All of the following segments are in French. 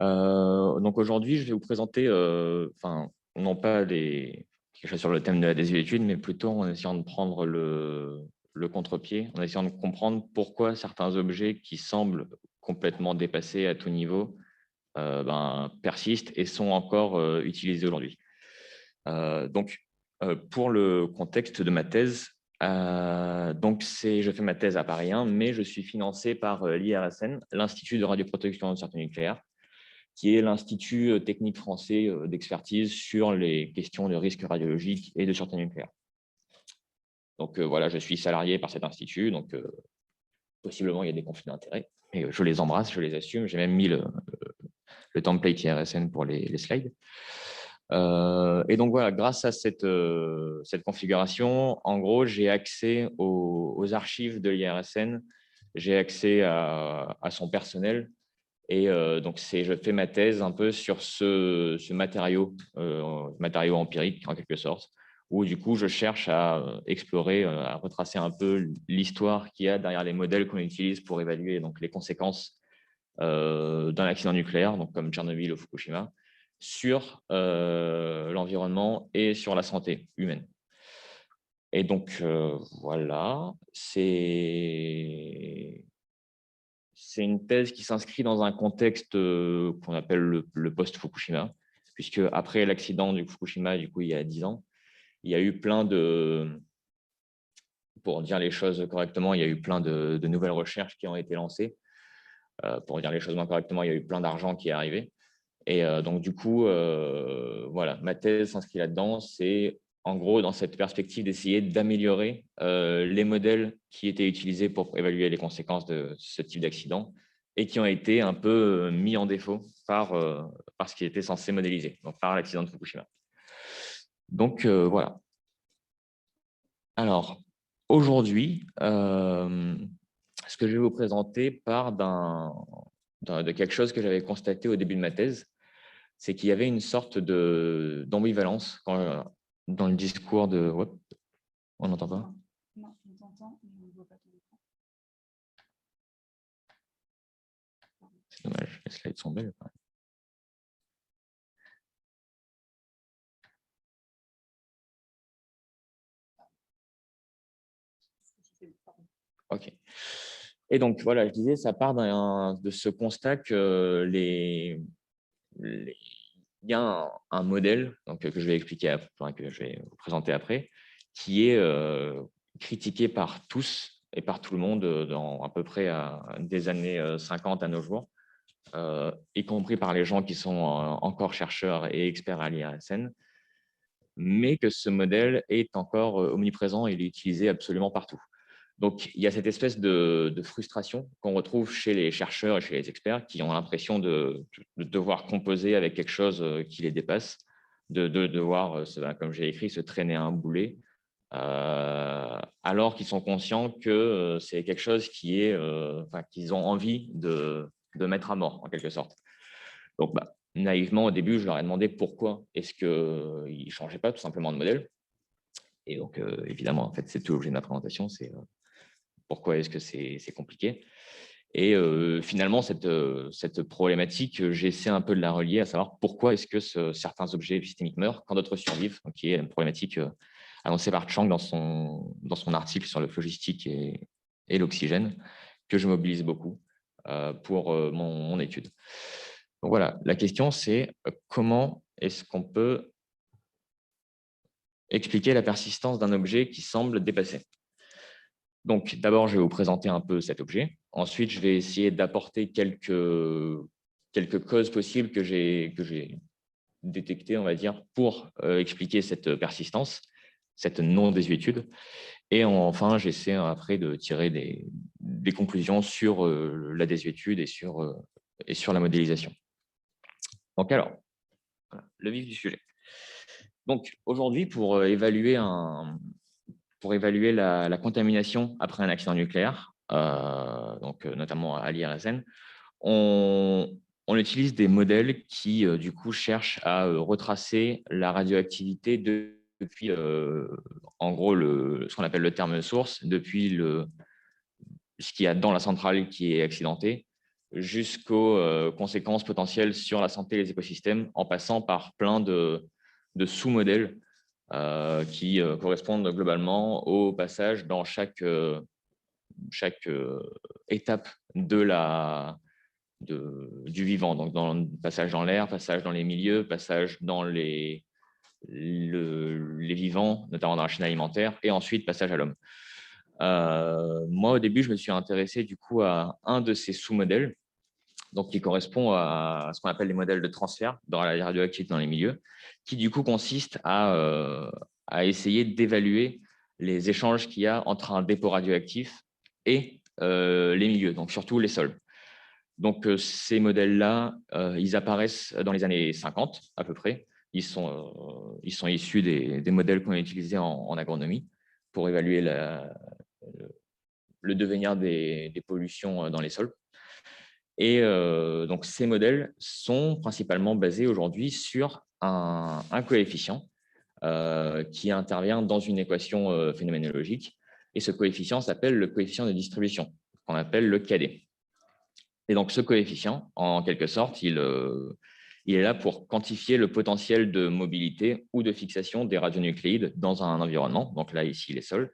Donc aujourd'hui, je vais vous présenter, non pas quelque chose sur le thème de la désuétude, mais plutôt en essayant de prendre le contre-pied, en essayant de comprendre pourquoi certains objets qui semblent complètement dépassés à tout niveau persistent et sont encore utilisés aujourd'hui. Pour le contexte de ma thèse, je fais ma thèse à Paris 1, mais je suis financé par l'IRSN, l'Institut de radioprotection et de sûreté nucléaire, qui est l'institut technique français d'expertise sur les questions de risque radiologique et de sûreté nucléaire. Donc voilà, je suis salarié par cet institut, donc possiblement il y a des conflits d'intérêts, mais je les embrasse, je les assume. J'ai même mis le template IRSN pour les slides. Et donc voilà, grâce à cette configuration, en gros, j'ai accès aux archives de l'IRSN, j'ai accès à son personnel, et donc je fais ma thèse un peu sur ce matériau empirique en quelque sorte, où du coup je cherche à explorer, à retracer un peu l'histoire qu'il y a derrière les modèles qu'on utilise pour évaluer donc les conséquences d'un accident nucléaire, donc comme Tchernobyl ou Fukushima, sur l'environnement et sur la santé humaine. Et donc voilà, c'est une thèse qui s'inscrit dans un contexte qu'on appelle le post-Fukushima, puisque après l'accident du Fukushima, du coup, il y a 10 ans, il y a eu plein pour dire les choses correctement, il y a eu plein de nouvelles recherches qui ont été lancées. Pour dire les choses moins correctement, il y a eu plein d'argent qui est arrivé. Et donc, du coup, voilà, ma thèse s'inscrit là-dedans. C'est en gros dans cette perspective d'essayer d'améliorer les modèles qui étaient utilisés pour évaluer les conséquences de ce type d'accident et qui ont été un peu mis en défaut par ce qui était censé modéliser, donc par l'accident de Fukushima. Donc, voilà. Alors, aujourd'hui, ce que je vais vous présenter part de quelque chose que j'avais constaté au début de ma thèse, c'est qu'il y avait une sorte d'ambivalence dans le discours de… Hop, on n'entend pas? Non, on t'entend, mais on ne voit pas ton écran. C'est dommage, les slides sont belles. Ok. Et donc, voilà, je disais, ça part de ce constat que il y a un modèle donc, que je vais expliquer, que je vais vous présenter après, qui est critiqué par tous et par tout le monde dans à peu près des années 50 à nos jours, y compris par les gens qui sont encore chercheurs et experts à l'IRSN, mais que ce modèle est encore omniprésent et il est utilisé absolument partout. Donc, il y a cette espèce de frustration qu'on retrouve chez les chercheurs et chez les experts qui ont l'impression de devoir composer avec quelque chose qui les dépasse, de devoir, comme j'ai écrit, se traîner un boulet, alors qu'ils sont conscients que c'est quelque chose qu'ils ont envie de mettre à mort, en quelque sorte. Donc, naïvement, au début, je leur ai demandé pourquoi est-ce qu'ils ne changeaient pas tout simplement de modèle. Et donc, évidemment, en fait, c'est tout l'objet de ma présentation, c'est pourquoi est-ce que c'est compliqué. Et finalement, cette problématique, j'essaie un peu de la relier, à savoir pourquoi est-ce que certains objets épistémiques meurent quand d'autres survivent, qui est une problématique annoncée par Chang dans son article sur le phlogistique et l'oxygène, que je mobilise beaucoup pour mon étude. Donc voilà, la question c'est comment est-ce qu'on peut expliquer la persistance d'un objet qui semble dépassé. Donc d'abord, je vais vous présenter un peu cet objet. Ensuite, je vais essayer d'apporter quelques causes possibles que j'ai détectées, on va dire, pour expliquer cette persistance, cette non-désuétude. Et enfin, j'essaie après de tirer des conclusions sur la désuétude et sur la modélisation. Donc alors, voilà, le vif du sujet. Donc aujourd'hui, pour évaluer la contamination après un accident nucléaire, notamment à l'IRSN, on utilise des modèles qui, du coup, cherchent à retracer la radioactivité depuis, en gros, ce qu'on appelle le terme source, depuis ce qu'il y a dans la centrale qui est accidentée, jusqu'aux conséquences potentielles sur la santé et les écosystèmes, en passant par plein de sous-modèles qui correspondent globalement au passage dans chaque étape du vivant. Donc, passage dans l'air, passage dans les milieux, passage dans les vivants, notamment dans la chaîne alimentaire, et ensuite passage à l'homme. Moi, au début, je me suis intéressé du coup à un de ces sous-modèles, donc qui correspond à ce qu'on appelle les modèles de transfert dans la radioactivité dans les milieux, qui du coup consiste à essayer d'évaluer les échanges qu'il y a entre un dépôt radioactif et les milieux, donc surtout les sols. Donc ces modèles-là, ils apparaissent dans les années 50 à peu près. Ils sont issus des modèles qu'on a utilisés en agronomie pour évaluer le devenir des pollutions dans les sols. Et donc, ces modèles sont principalement basés aujourd'hui sur un coefficient qui intervient dans une équation phénoménologique. Et ce coefficient s'appelle le coefficient de distribution, qu'on appelle le KD. Et donc, ce coefficient, en quelque sorte, il est là pour quantifier le potentiel de mobilité ou de fixation des radionucléides dans un environnement. Donc là, ici, les sols,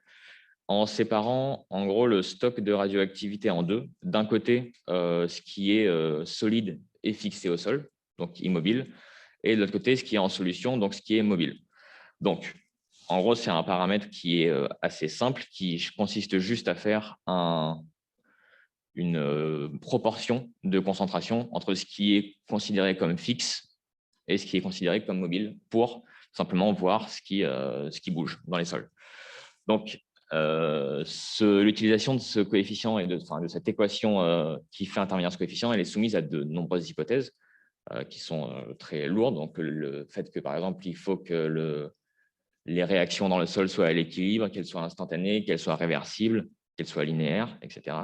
en séparant en gros le stock de radioactivité en deux. D'un côté, ce qui est solide et fixé au sol, donc immobile, et de l'autre côté, ce qui est en solution, donc ce qui est mobile. Donc, en gros, c'est un paramètre qui est assez simple, qui consiste juste à faire une proportion de concentration entre ce qui est considéré comme fixe et ce qui est considéré comme mobile pour simplement voir ce qui bouge dans les sols. Donc, l'utilisation de ce coefficient et de cette équation qui fait intervenir ce coefficient, elle est soumise à de nombreuses hypothèses qui sont très lourdes. Donc, le fait que, par exemple, il faut que les réactions dans le sol soient à l'équilibre, qu'elles soient instantanées, qu'elles soient réversibles, qu'elles soient linéaires, etc.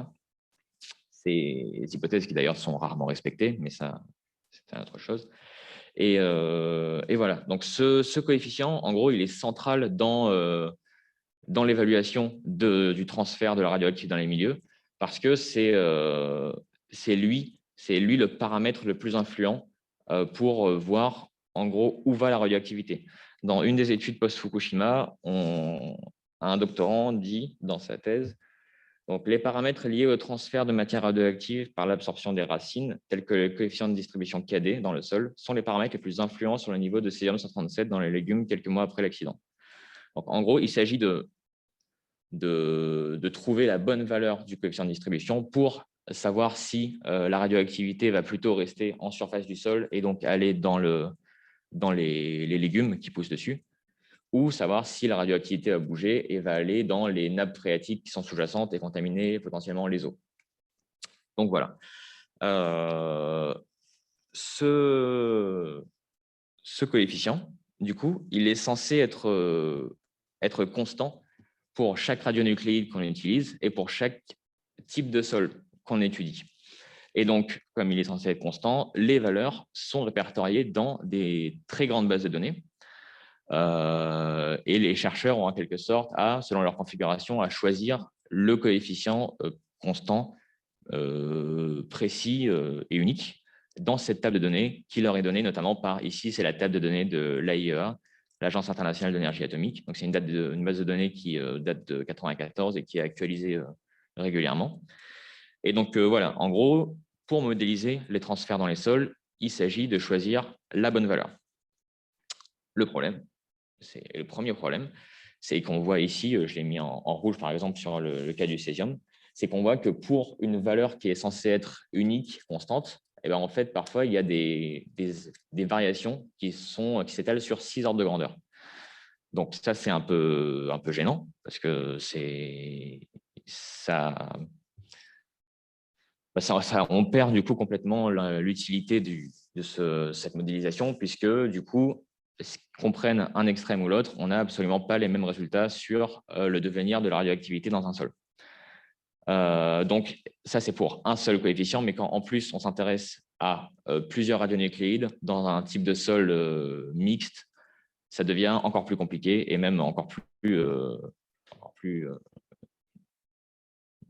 Ces hypothèses qui, d'ailleurs, sont rarement respectées, mais ça, c'est autre chose. Et voilà. Donc, ce coefficient, en gros, il est central dans l'évaluation du transfert de la radioactivité dans les milieux, parce que c'est lui le paramètre le plus influent pour voir en gros où va la radioactivité. Dans une des études post-Fukushima, un doctorant dit dans sa thèse, donc les paramètres liés au transfert de matière radioactive par l'absorption des racines, tels que le coefficient de distribution KD dans le sol, sont les paramètres les plus influents sur le niveau de césium-137 dans les légumes quelques mois après l'accident. Donc, en gros, il s'agit de trouver la bonne valeur du coefficient de distribution pour savoir si la radioactivité va plutôt rester en surface du sol et donc aller dans les légumes qui poussent dessus, ou savoir si la radioactivité va bouger et va aller dans les nappes phréatiques qui sont sous-jacentes et contaminer potentiellement les eaux. Donc voilà. Ce coefficient, du coup, il est censé être constant pour chaque radionucléide qu'on utilise et pour chaque type de sol qu'on étudie. Et donc, comme il est censé être constant, les valeurs sont répertoriées dans des très grandes bases de données. Et les chercheurs ont en quelque sorte, selon leur configuration, à choisir le coefficient constant, précis et unique dans cette table de données qui leur est donnée notamment par, ici, c'est la table de données de l'AIEA, l'Agence internationale de l'énergie atomique. Donc, c'est une base de données qui date de 1994 et qui est actualisée régulièrement. Et donc, voilà, en gros, pour modéliser les transferts dans les sols, il s'agit de choisir la bonne valeur. Le premier problème, c'est qu'on voit ici, je l'ai mis en rouge par exemple sur le cas du césium, c'est qu'on voit que pour une valeur qui est censée être unique, constante, et bien en fait, parfois, il y a des variations qui s'étalent sur 6 ordres de grandeur. Donc ça, c'est un peu gênant parce que on perd du coup complètement l'utilité de cette modélisation puisque du coup, qu'on prenne un extrême ou l'autre, on n'a absolument pas les mêmes résultats sur le devenir de la radioactivité dans un sol. Donc, ça, c'est pour un seul coefficient, mais quand en plus, on s'intéresse à plusieurs radionucléides dans un type de sol mixte, ça devient encore plus compliqué et même encore plus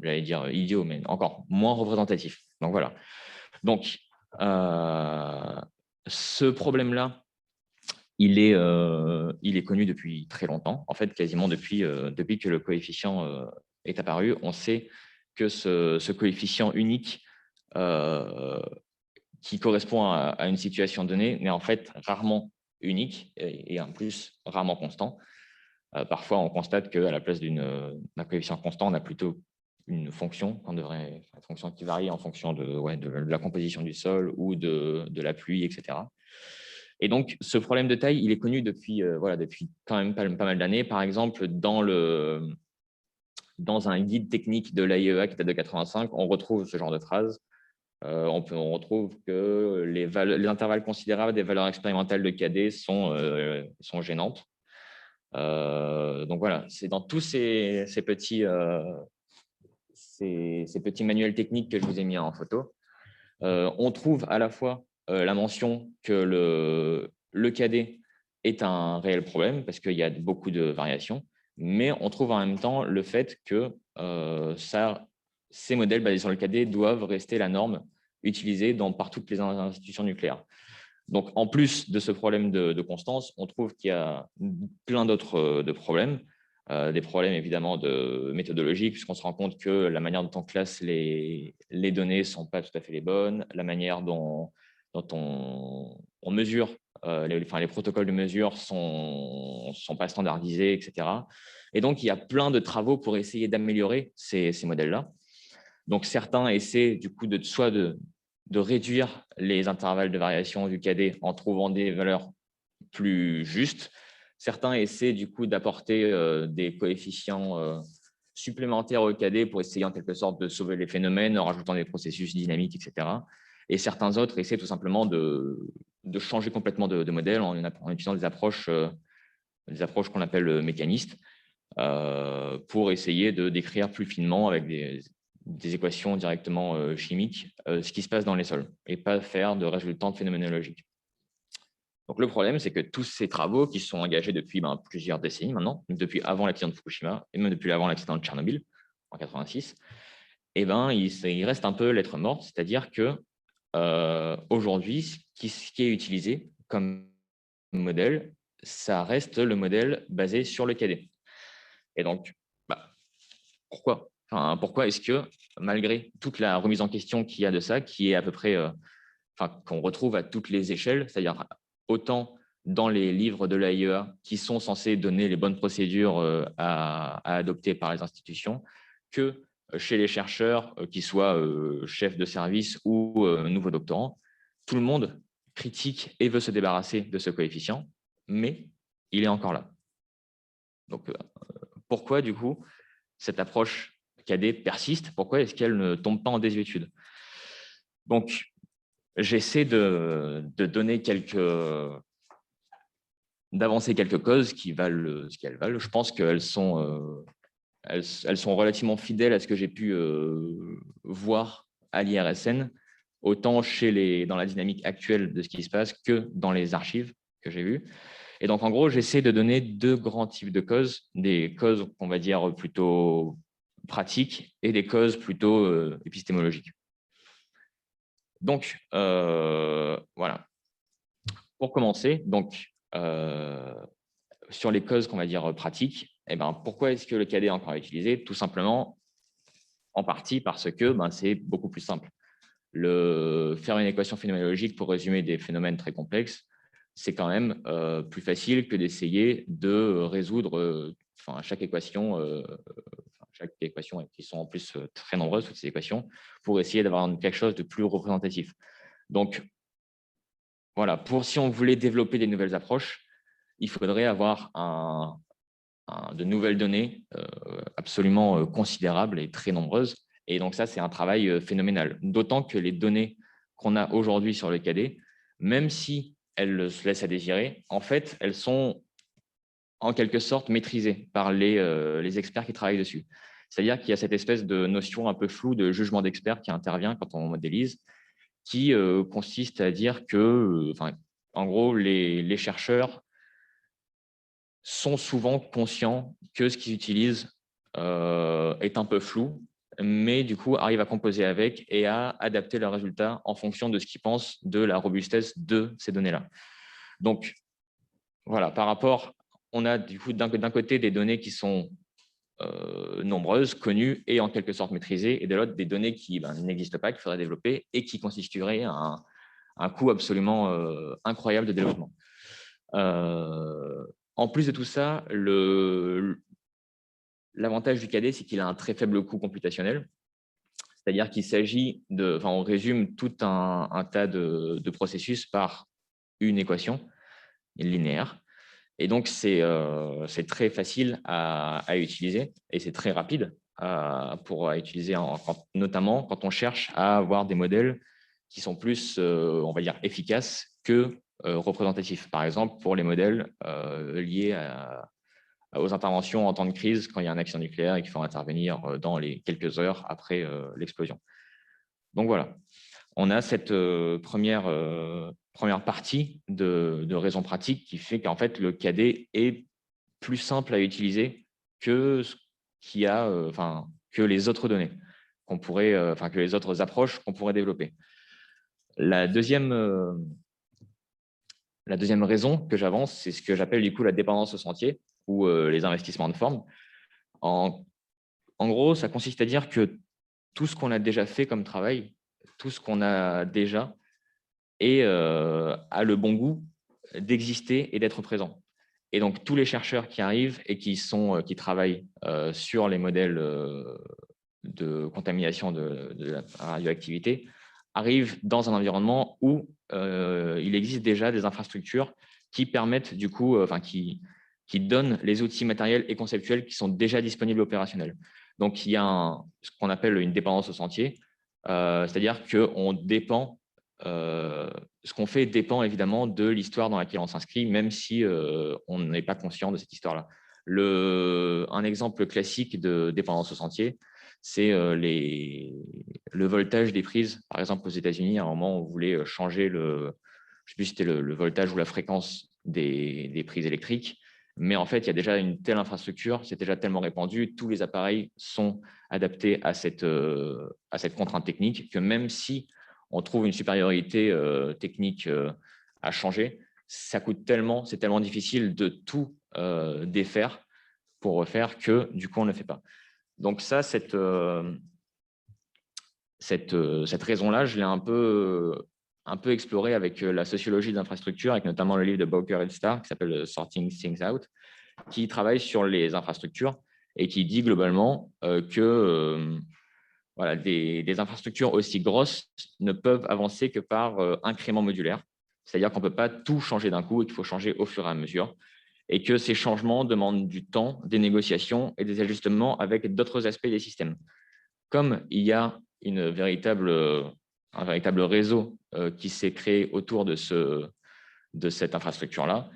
j'allais dire idiot, mais encore moins représentatif. Donc voilà. Donc, ce problème-là, il est connu depuis très longtemps. En fait, quasiment depuis que le coefficient est apparu, on sait que ce coefficient unique qui correspond à une situation donnée n'est en fait rarement unique et en plus rarement constant. Parfois, on constate qu'à la place d'un coefficient constant, on a plutôt une fonction, une fonction qui varie en fonction de la composition du sol ou de la pluie, etc. Et donc, ce problème de taille, il est connu depuis quand même pas mal d'années. Par exemple, dans un guide technique de l'AIEA qui date de 85, on retrouve ce genre de phrase. On retrouve que les intervalles considérables des valeurs expérimentales de KD sont gênantes. Donc voilà, c'est dans tous ces petits manuels techniques que je vous ai mis en photo. On trouve à la fois la mention que le KD est un réel problème parce qu'il y a beaucoup de variations, mais on trouve en même temps le fait que ces modèles basés sur le KD doivent rester la norme utilisée par toutes les institutions nucléaires. Donc, en plus de ce problème de constance, on trouve qu'il y a plein d'autres problèmes. Des problèmes évidemment de méthodologie, puisqu'on se rend compte que la manière dont on classe les données ne sont pas tout à fait les bonnes, la manière dont on mesure, les protocoles de mesure ne sont pas standardisés, etc. Et donc, il y a plein de travaux pour essayer d'améliorer ces modèles-là. Donc, certains essaient du coup soit de réduire les intervalles de variation du KD en trouvant des valeurs plus justes. Certains essaient du coup d'apporter des coefficients supplémentaires au KD pour essayer en quelque sorte de sauver les phénomènes en rajoutant des processus dynamiques, etc. Et certains autres essaient tout simplement de changer complètement de modèle en utilisant des approches qu'on appelle mécanistes pour essayer de décrire plus finement avec des équations directement chimiques ce qui se passe dans les sols et pas faire de résultats phénoménologiques. Donc, le problème, c'est que tous ces travaux qui sont engagés depuis plusieurs décennies maintenant, depuis avant l'accident de Fukushima et même depuis avant l'accident de Tchernobyl en 86, il reste un peu lettre morte, c'est-à-dire que aujourd'hui, ce qui est utilisé comme modèle, ça reste le modèle basé sur le KD. Et donc, pourquoi est-ce que, malgré toute la remise en question qu'il y a de ça, qui est à peu près, qu'on retrouve à toutes les échelles, c'est-à-dire autant dans les livres de l'AIEA qui sont censés donner les bonnes procédures à adopter par les institutions, que chez les chercheurs, qu'ils soient chefs de service ou nouveaux doctorants, tout le monde critique et veut se débarrasser de ce coefficient, mais il est encore là. Donc, pourquoi, du coup, cette approche KD persiste? Pourquoi est-ce qu'elle ne tombe pas en désuétude? Donc, j'essaie donner d'avancer quelques causes qui valent ce qu'elles valent. Je pense qu'elles sont relativement fidèles à ce que j'ai pu voir à l'IRSN, autant dans la dynamique actuelle de ce qui se passe que dans les archives que j'ai vues. Et donc, en gros, j'essaie de donner deux grands types de causes, des causes, on va dire, plutôt pratiques et des causes plutôt épistémologiques. Donc, voilà. Pour commencer, donc, sur les causes qu'on va dire pratiques, pourquoi est-ce que le KD est encore utilisé? Tout simplement, en partie parce que c'est beaucoup plus simple. Faire une équation phénoménologique pour résumer des phénomènes très complexes, c'est quand même plus facile que d'essayer de résoudre chaque équation, qui sont en plus très nombreuses, toutes ces équations, pour essayer d'avoir quelque chose de plus représentatif. Donc, voilà, si on voulait développer des nouvelles approches, il faudrait avoir de nouvelles données absolument considérables et très nombreuses. Et donc ça, c'est un travail phénoménal. D'autant que les données qu'on a aujourd'hui sur le KD, même si elles se laissent à désirer, en fait, elles sont en quelque sorte maîtrisées par les experts qui travaillent dessus. C'est-à-dire qu'il y a cette espèce de notion un peu floue de jugement d'expert qui intervient quand on modélise, qui consiste à dire que, en gros, les chercheurs sont souvent conscients que ce qu'ils utilisent est un peu flou mais du coup arrivent à composer avec et à adapter leurs résultats en fonction de ce qu'ils pensent de la robustesse de ces données-là. Donc, voilà, par rapport, on a du coup d'un côté des données qui sont nombreuses, connues et en quelque sorte maîtrisées, et de l'autre des données qui n'existent pas, qu'il faudrait développer et qui constitueraient un coût absolument incroyable de développement. En plus de tout ça, l'avantage du KD, c'est qu'il a un très faible coût computationnel. C'est-à-dire qu'il s'agit de, on résume tout un tas de processus par une équation linéaire. Et donc, c'est très facile à utiliser et c'est très rapide pour utiliser, notamment quand on cherche à avoir des modèles qui sont plus, on va dire, efficaces que représentatifs. Par exemple, pour les modèles liés aux interventions en temps de crise, quand il y a un accident nucléaire et qu'il faut intervenir dans les quelques heures après l'explosion. Donc voilà, on a cette première partie de raison pratique qui fait qu'en fait, le KD est plus simple à utiliser que que les autres données qu'on pourrait, que les autres approches qu'on pourrait développer. La deuxième raison que j'avance, c'est ce que j'appelle du coup la dépendance au sentier ou les investissements de forme. En gros, ça consiste à dire que tout ce qu'on a déjà fait comme travail, tout ce qu'on a déjà, a le bon goût d'exister et d'être présent. Et donc, tous les chercheurs qui arrivent et qui travaillent sur les modèles de contamination de la radioactivité arrivent dans un environnement où il existe déjà des infrastructures qui permettent du coup, qui donnent les outils matériels et conceptuels qui sont déjà disponibles opérationnels. Donc, il y a ce qu'on appelle une dépendance au sentier, c'est-à-dire qu'on dépend ce qu'on fait dépend évidemment de l'histoire dans laquelle on s'inscrit, même si on n'est pas conscient de cette histoire-là. Un exemple classique de dépendance au sentier, c'est le voltage des prises. Par exemple, aux États-Unis, à un moment, on voulait changer je ne sais plus si c'était le voltage ou la fréquence des prises électriques, mais en fait, il y a déjà une telle infrastructure, c'est déjà tellement répandu, tous les appareils sont adaptés à cette contrainte technique que même si on trouve une supériorité technique à changer, ça coûte tellement, c'est tellement difficile de tout défaire pour refaire que du coup, on ne le fait pas. Donc ça, cette raison-là, je l'ai un peu explorée avec la sociologie d'infrastructure, avec notamment le livre de Bowker et Starr qui s'appelle Sorting Things Out, qui travaille sur les infrastructures et qui dit globalement que voilà, des infrastructures aussi grosses ne peuvent avancer que par incrément modulaire. C'est-à-dire qu'on ne peut pas tout changer d'un coup et qu'il faut changer au fur et à mesure. Et que ces changements demandent du temps, des négociations et des ajustements avec d'autres aspects des systèmes. Comme il y a un véritable réseau qui s'est créé autour de cette infrastructure-là,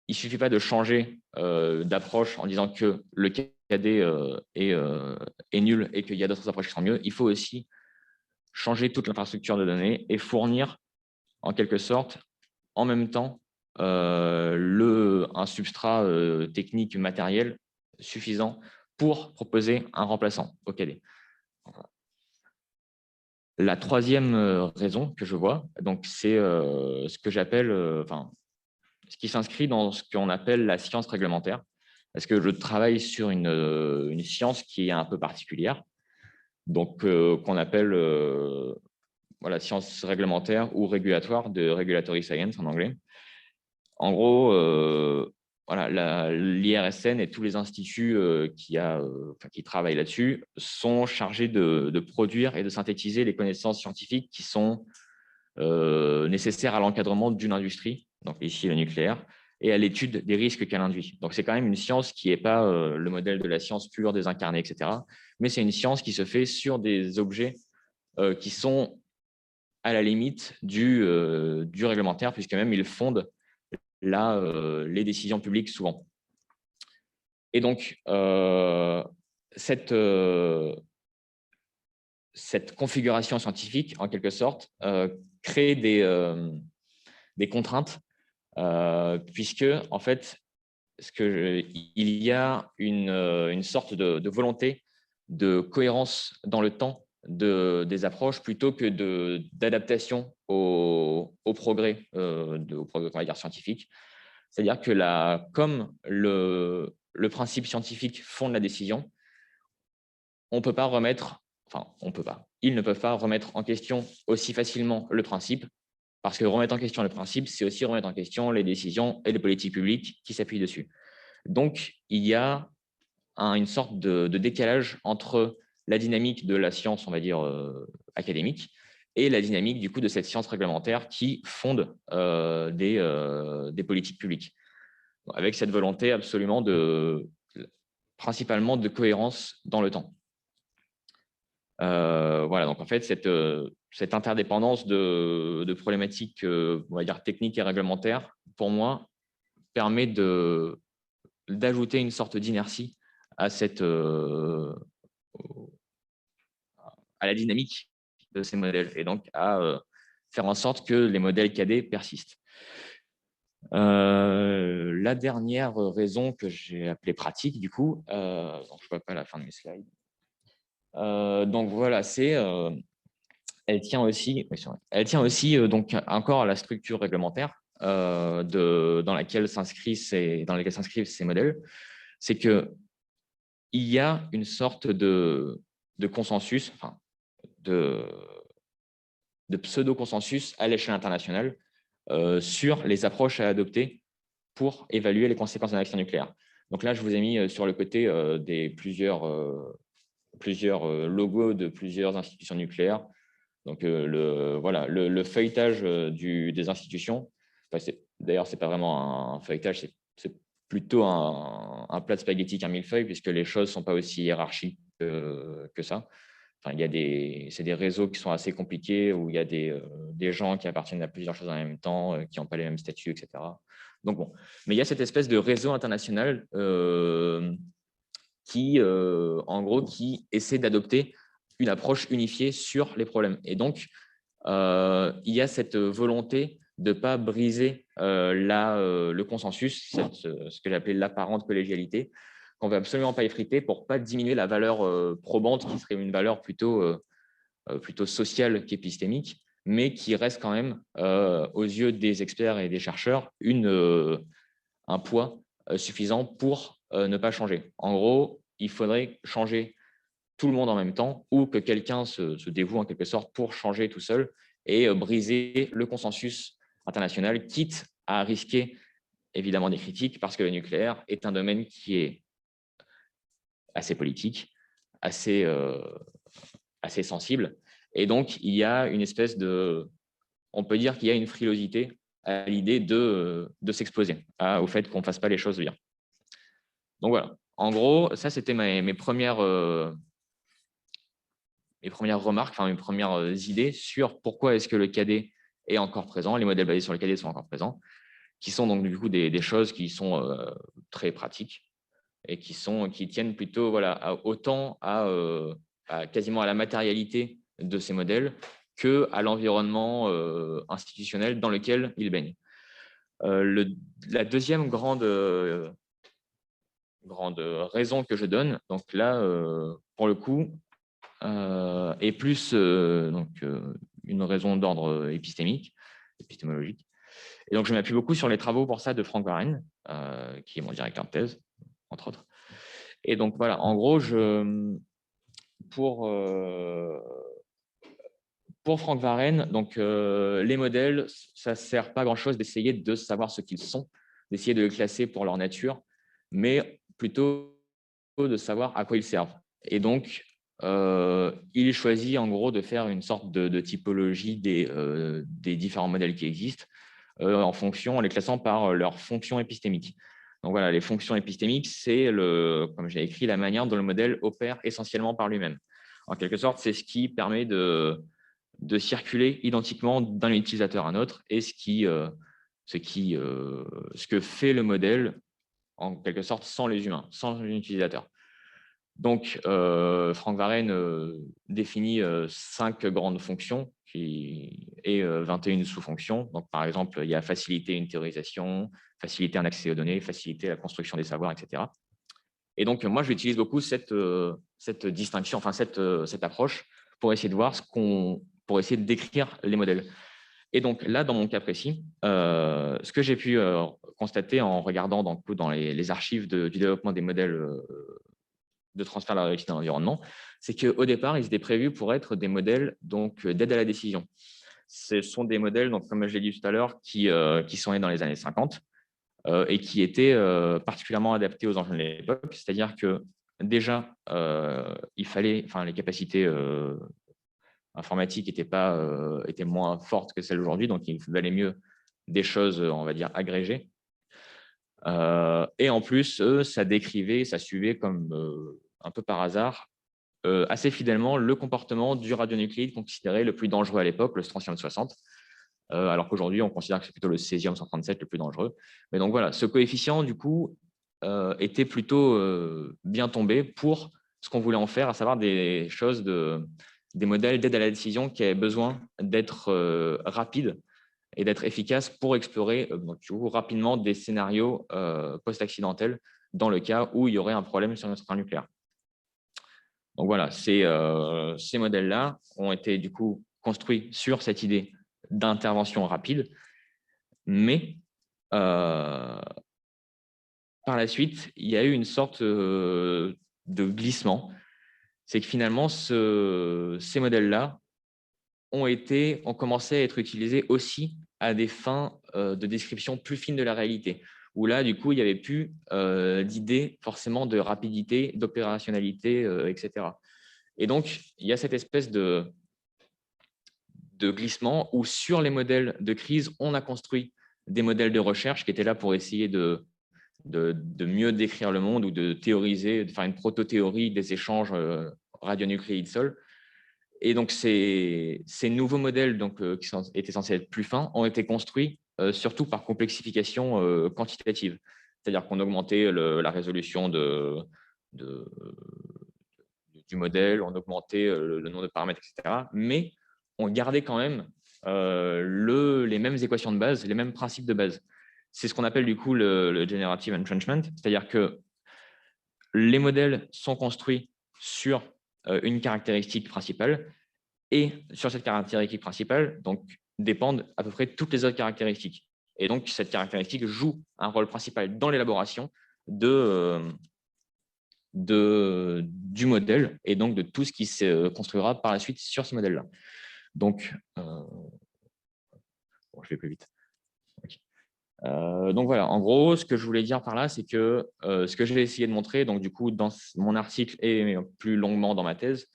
il ne suffit pas de changer d'approche en disant que le KD est nul et qu'il y a d'autres approches qui sont mieux. Il faut aussi changer toute l'infrastructure de données et fournir, en quelque sorte, en même temps, un substrat technique matériel suffisant pour proposer un remplaçant au KD. La troisième raison que je vois, c'est ce que j'appelle, ce qui s'inscrit dans ce qu'on appelle la science réglementaire, parce que je travaille sur une science qui est un peu particulière, donc qu'on appelle science réglementaire ou régulatoire, de regulatory science en anglais. En gros, l'IRSN et tous les instituts qui travaillent là-dessus sont chargés de produire et de synthétiser les connaissances scientifiques qui sont nécessaires à l'encadrement d'une industrie, donc ici le nucléaire, et à l'étude des risques qu'elle induit. Donc, c'est quand même une science qui n'est pas le modèle de la science pure, désincarnée, etc. Mais c'est une science qui se fait sur des objets qui sont à la limite du réglementaire, puisque même ils fondent les décisions publiques souvent. Et donc, cette configuration scientifique, en quelque sorte, crée des contraintes, puisque, en fait, il y a une sorte de volonté de cohérence dans le temps des approches plutôt que d'adaptation au progrès, au progrès, on va dire, scientifique. C'est-à-dire que comme le principe scientifique fonde la décision, on peut pas remettre, enfin, on peut pas, ils ne peuvent pas remettre en question aussi facilement le principe, parce que remettre en question le principe, c'est aussi remettre en question les décisions et les politiques publiques qui s'appuient dessus. Donc, il y a une sorte de décalage entre la dynamique de la science, on va dire, académique, et la dynamique du coup de cette science réglementaire qui fonde des politiques publiques. Avec cette volonté absolument principalement de cohérence dans le temps. Voilà, donc en fait, cette interdépendance de problématiques, on va dire, techniques et réglementaires, pour moi, permet d'ajouter une sorte d'inertie à à la dynamique de ces modèles et donc à faire en sorte que les modèles KD persistent. La dernière raison que j'ai appelée pratique, du coup, donc je ne vois pas la fin de mes slides. Donc voilà, elle tient aussi donc encore à la structure réglementaire dans laquelle s'inscrivent ces modèles. C'est que il y a une sorte de consensus, enfin, de pseudo-consensus à l'échelle internationale sur les approches à adopter pour évaluer les conséquences d'un accident nucléaire. Donc là, je vous ai mis sur le côté des plusieurs logos de plusieurs institutions nucléaires. Donc voilà, le feuilletage des institutions, enfin, d'ailleurs, ce n'est pas vraiment un feuilletage, c'est plutôt un plat de spaghettis qu'un millefeuille, puisque les choses ne sont pas aussi hiérarchiques que ça. Enfin, c'est des réseaux qui sont assez compliqués, où il y a des gens qui appartiennent à plusieurs choses en même temps, qui n'ont pas les mêmes statuts, etc. Donc bon, mais il y a cette espèce de réseau international en gros, qui essaie d'adopter une approche unifiée sur les problèmes. Et donc, il y a cette volonté de ne pas briser le consensus, ce que j'appelais l'apparente collégialité, qu'on ne veut absolument pas effriter pour ne pas diminuer la valeur probante, qui serait une valeur plutôt sociale qu'épistémique, mais qui reste quand même, aux yeux des experts et des chercheurs, un poids suffisant pour ne pas changer. En gros, il faudrait changer tout le monde en même temps, ou que quelqu'un se dévoue en quelque sorte pour changer tout seul et briser le consensus international, quitte à risquer évidemment des critiques, parce que le nucléaire est un domaine qui est assez politique, assez sensible. Et donc, il y a une espèce on peut dire qu'il y a une frilosité à l'idée de s'exposer au fait qu'on ne fasse pas les choses bien. Donc voilà, en gros, ça c'était mes premières remarques, enfin mes premières idées sur pourquoi est-ce que le KD est encore présent, les modèles basés sur le KD sont encore présents, qui sont donc du coup des choses qui sont très pratiques et qui tiennent plutôt autant quasiment à la matérialité de ces modèles qu'à l'environnement institutionnel dans lequel ils baignent. La deuxième grande raison que je donne, donc là, pour le coup, est plus une raison d'ordre épistémologique. Et donc, je m'appuie beaucoup sur les travaux pour ça de Frank Warren, qui est mon directeur de thèse, entre autres. Et donc, voilà, en gros, pour Frank Warren, donc, les modèles, ça ne sert pas à grand-chose d'essayer de savoir ce qu'ils sont, d'essayer de les classer pour leur nature, mais plutôt de savoir à quoi ils servent. Et donc, il choisit en gros de faire une sorte de typologie des différents modèles qui existent en les classant par leurs fonctions épistémiques. Donc voilà, les fonctions épistémiques, c'est, comme j'ai écrit, la manière dont le modèle opère essentiellement par lui-même. En quelque sorte, c'est ce qui permet de circuler identiquement d'un utilisateur à un autre et ce que fait le modèle en quelque sorte sans les humains, sans l'utilisateur. Donc, Frank Warren définit 5 grandes fonctions et 21 sous-fonctions. Donc, par exemple, il y a faciliter une théorisation, faciliter un accès aux données, faciliter la construction des savoirs, etc. Et donc, moi, j'utilise beaucoup cette distinction, enfin cette approche pour essayer de voir pour essayer de décrire les modèles. Et donc là, dans mon cas précis, ce que j'ai pu constater en regardant dans les archives du développement des modèles de transfert de la réalité dans l'environnement, c'est qu'au départ, ils étaient prévus pour être des modèles d'aide à la décision. Ce sont des modèles, donc, comme je l'ai dit tout à l'heure, qui sont nés dans les années 50 et qui étaient particulièrement adaptés aux enjeux de l'époque. C'est-à-dire que déjà, il fallait, les capacités informatiques étaient moins fortes que celles d'aujourd'hui, donc il valait mieux des choses, on va dire, agrégées. Et en plus, ça décrivait, ça suivait comme un peu par hasard, assez fidèlement le comportement du radionucléide considéré le plus dangereux à l'époque, le strontium-60, alors qu'aujourd'hui, on considère que c'est plutôt le césium-137 le plus dangereux. Mais donc voilà, ce coefficient, du coup, était plutôt bien tombé pour ce qu'on voulait en faire, à savoir des modèles d'aide à la décision qui avaient besoin d'être rapides et d'être efficaces pour explorer rapidement des scénarios post-accidentels dans le cas où il y aurait un problème sur notre centrale nucléaire. Donc voilà, ces modèles-là ont été du coup construits sur cette idée d'intervention rapide, mais par la suite, il y a eu une sorte de glissement. C'est que finalement, ces modèles-là ont commencé à être utilisés aussi à des fins de description plus fine de la réalité, où là, du coup, il n'y avait plus d'idée forcément de rapidité, d'opérationnalité, etc. Et donc, il y a cette espèce de glissement où sur les modèles de crise, on a construit des modèles de recherche qui étaient là pour essayer de mieux décrire le monde ou de théoriser, de faire une proto-théorie des échanges radionucléides-sol. Et donc, ces nouveaux modèles qui étaient censés être plus fins ont été construits surtout par complexification quantitative. C'est-à-dire qu'on augmentait la résolution du modèle, on augmentait le nombre de paramètres, etc. Mais on gardait quand même les mêmes équations de base, les mêmes principes de base. C'est ce qu'on appelle du coup le generative entrenchment, c'est-à-dire que les modèles sont construits sur une caractéristique principale et sur cette caractéristique principale dépendent à peu près toutes les autres caractéristiques. Et donc, cette caractéristique joue un rôle principal dans l'élaboration du modèle et donc de tout ce qui se construira par la suite sur ce modèle-là. Donc, je vais plus vite. Okay. Donc voilà, en gros, ce que je voulais dire par là, c'est que ce que j'ai essayé de montrer, donc du coup, dans mon article et plus longuement dans ma thèse,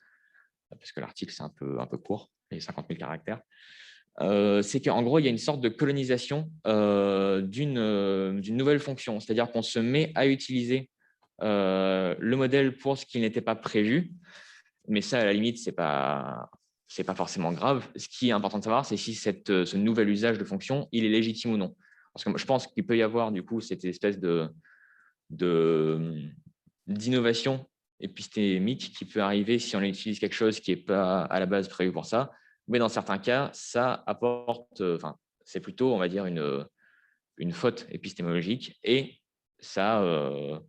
parce que l'article, c'est un peu court, il y a 50 000 caractères, c'est qu'en gros, il y a une sorte de colonisation d'une nouvelle fonction, c'est-à-dire qu'on se met à utiliser le modèle pour ce qui n'était pas prévu, mais ça, à la limite, c'est pas forcément grave. Ce qui est important de savoir, c'est si ce nouvel usage de fonction, il est légitime ou non. Parce que je pense qu'il peut y avoir du coup cette espèce d'innovation épistémique qui peut arriver si on utilise quelque chose qui n'est pas à la base prévu pour ça. Mais dans certains cas, ça apporte, c'est plutôt, on va dire, une faute épistémologique et ça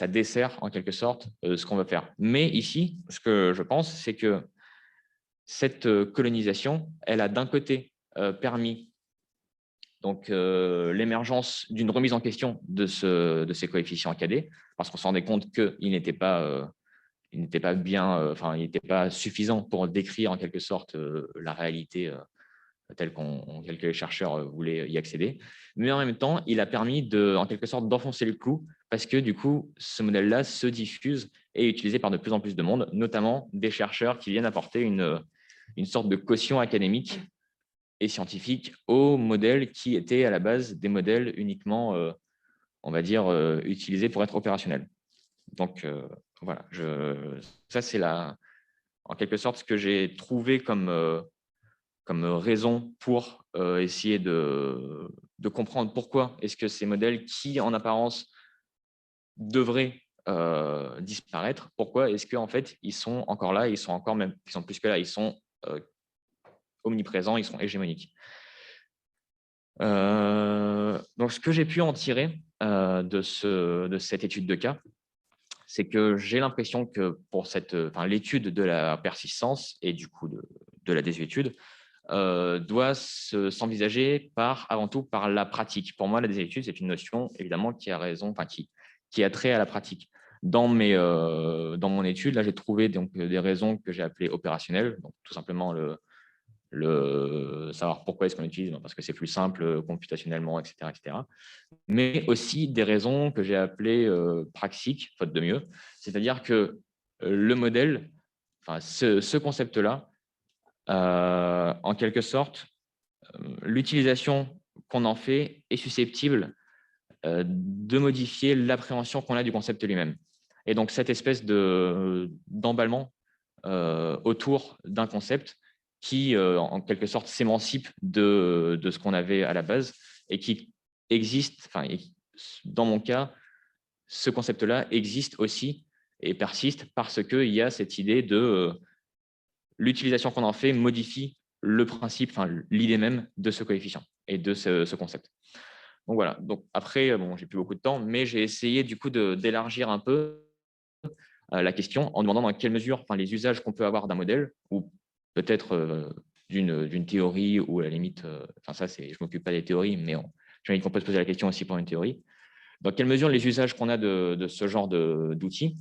dessert en quelque sorte ce qu'on veut faire. Mais ici, ce que je pense, c'est que cette colonisation, elle a d'un côté permis l'émergence d'une remise en question de ces coefficients KD, parce qu'on se rendait compte qu'il n'était pas bien, il n'était pas suffisant pour décrire en quelque sorte la réalité telle que les chercheurs voulaient y accéder. Mais en même temps, il a permis en quelque sorte d'enfoncer le clou parce que du coup, ce modèle-là se diffuse et est utilisé par de plus en plus de monde, notamment des chercheurs qui viennent apporter une sorte de caution académique et scientifique aux modèles qui étaient à la base des modèles uniquement, on va dire, utilisés pour être opérationnels. Donc, voilà, ça c'est en quelque sorte ce que j'ai trouvé comme raison pour essayer de comprendre pourquoi est-ce que ces modèles qui, en apparence, devraient disparaître, pourquoi est-ce qu'en fait, ils sont encore là, ils sont plus que là, ils sont omniprésents, ils sont hégémoniques. Donc, ce que j'ai pu en tirer de cette étude de cas, c'est que j'ai l'impression que pour l'étude de la persistance et du coup de la désuétude doit s'envisager avant tout par la pratique. Pour moi, la désuétude, c'est une notion évidemment qui a trait à la pratique. Dans mon étude, là, j'ai trouvé donc des raisons que j'ai appelées opérationnelles, donc tout simplement savoir pourquoi est-ce qu'on l'utilise, parce que c'est plus simple computationnellement, etc., etc. Mais aussi des raisons que j'ai appelées praxiques, faute de mieux, c'est-à-dire que le modèle, ce concept-là, en quelque sorte, l'utilisation qu'on en fait est susceptible de modifier l'appréhension qu'on a du concept lui-même. Et donc, cette espèce d'emballement autour d'un concept qui, en quelque sorte, s'émancipe de ce qu'on avait à la base et qui existe, dans mon cas, ce concept-là existe aussi et persiste parce qu'il y a cette idée de l'utilisation qu'on en fait modifie le principe, l'idée même de ce coefficient et de ce concept. Donc voilà. Donc après, bon, j'ai plus beaucoup de temps, mais j'ai essayé du coup d'élargir un peu la question en demandant dans quelle mesure, les usages qu'on peut avoir d'un modèle ou peut-être d'une théorie ou à la limite, je m'occupe pas des théories, mais j'ai envie qu'on peut se poser la question aussi pour une théorie. Dans quelle mesure les usages qu'on a de ce genre d'outils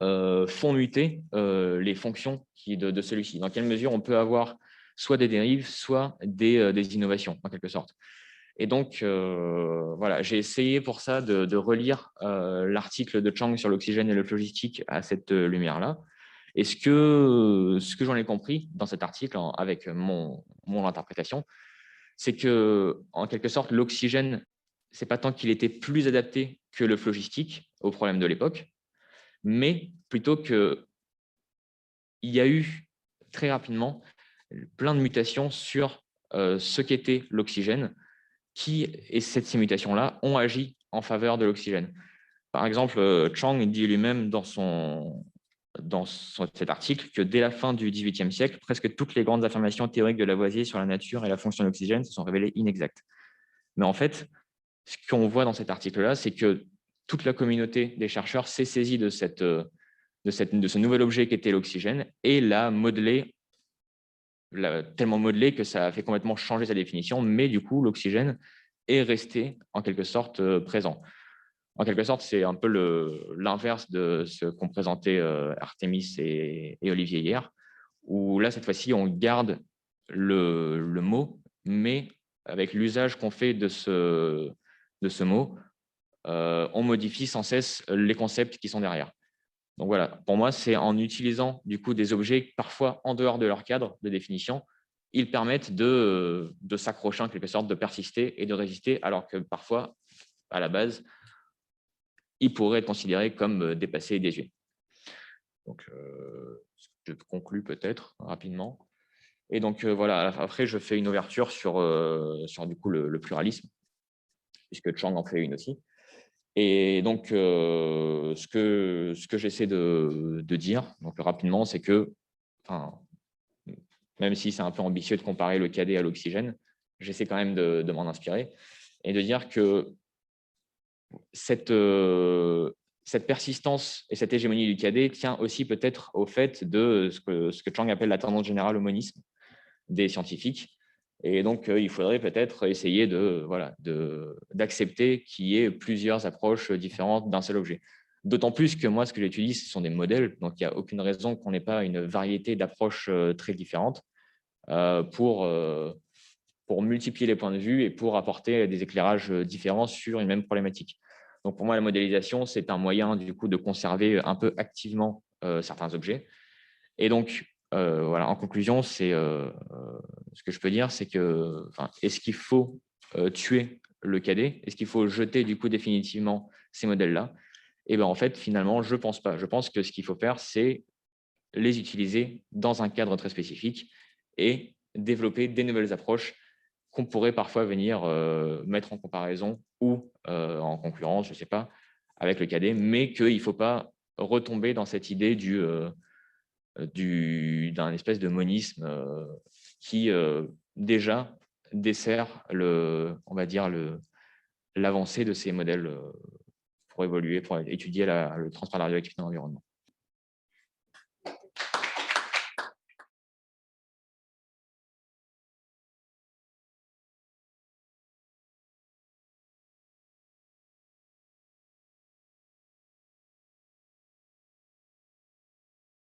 font muter les fonctions de celui-ci. Dans quelle mesure on peut avoir soit des dérives, soit des innovations, en quelque sorte. Et donc, voilà, j'ai essayé pour ça de relire l'article de Chang sur l'oxygène et le phlogistique à cette lumière-là. Et ce que j'en ai compris dans cet article, avec mon interprétation, c'est que, en quelque sorte, l'oxygène, c'est pas tant qu'il était plus adapté que le phlogistique aux problèmes de l'époque, mais plutôt qu'il y a eu très rapidement plein de mutations sur ce qu'était l'oxygène, et ces mutations-là ont agi en faveur de l'oxygène. Par exemple, Chang dit lui-même dans cet article que dès la fin du XVIIIe siècle, presque toutes les grandes affirmations théoriques de Lavoisier sur la nature et la fonction de l'oxygène se sont révélées inexactes. Mais en fait, ce qu'on voit dans cet article-là, c'est que toute la communauté des chercheurs s'est saisie de ce nouvel objet qu'était l'oxygène et l'a modelé, tellement modelé que ça a fait complètement changer sa définition, mais du coup, l'oxygène est resté en quelque sorte présent. En quelque sorte, c'est un peu l'inverse de ce qu'ont présenté Artemis et Olivier hier, où là, cette fois-ci, on garde le mot, mais avec l'usage qu'on fait de ce mot, on modifie sans cesse les concepts qui sont derrière. Donc voilà, pour moi, c'est en utilisant du coup des objets parfois en dehors de leur cadre de définition, ils permettent de s'accrocher en quelque sorte, de persister et de résister, alors que parfois, à la base, ils pourraient être considérés comme dépassés et désuets. Donc, je conclue peut-être rapidement. Et donc voilà, après, je fais une ouverture sur du coup le pluralisme, puisque Chang en fait une aussi. Et donc, ce que j'essaie de dire donc, rapidement, c'est que, même si c'est un peu ambitieux de comparer le cadet à l'oxygène, j'essaie quand même de m'en inspirer et de dire que cette persistance et cette hégémonie du cadet tient aussi peut-être au fait de ce que Chang appelle la tendance générale au monisme des scientifiques. Et donc, il faudrait peut-être essayer d'accepter qu'il y ait plusieurs approches différentes d'un seul objet. D'autant plus que moi, ce que j'étudie, ce sont des modèles, donc il n'y a aucune raison qu'on n'ait pas une variété d'approches très différentes pour multiplier les points de vue et pour apporter des éclairages différents sur une même problématique. Donc, pour moi, la modélisation, c'est un moyen du coup de conserver un peu activement certains objets. Et donc, voilà, en conclusion, ce que je peux dire, c'est que est-ce qu'il faut tuer le cadet? Est-ce qu'il faut jeter du coup définitivement ces modèles-là? Et bien en fait, finalement, je ne pense pas. Je pense que ce qu'il faut faire, c'est les utiliser dans un cadre très spécifique et développer des nouvelles approches qu'on pourrait parfois venir mettre en comparaison ou en concurrence, je ne sais pas, avec le cadet, mais qu'il ne faut pas retomber dans cette idée d'un espèce de monisme qui déjà dessert on va dire l'avancée de ces modèles pour évoluer, pour étudier le transfert de la radioactivité dans l'environnement.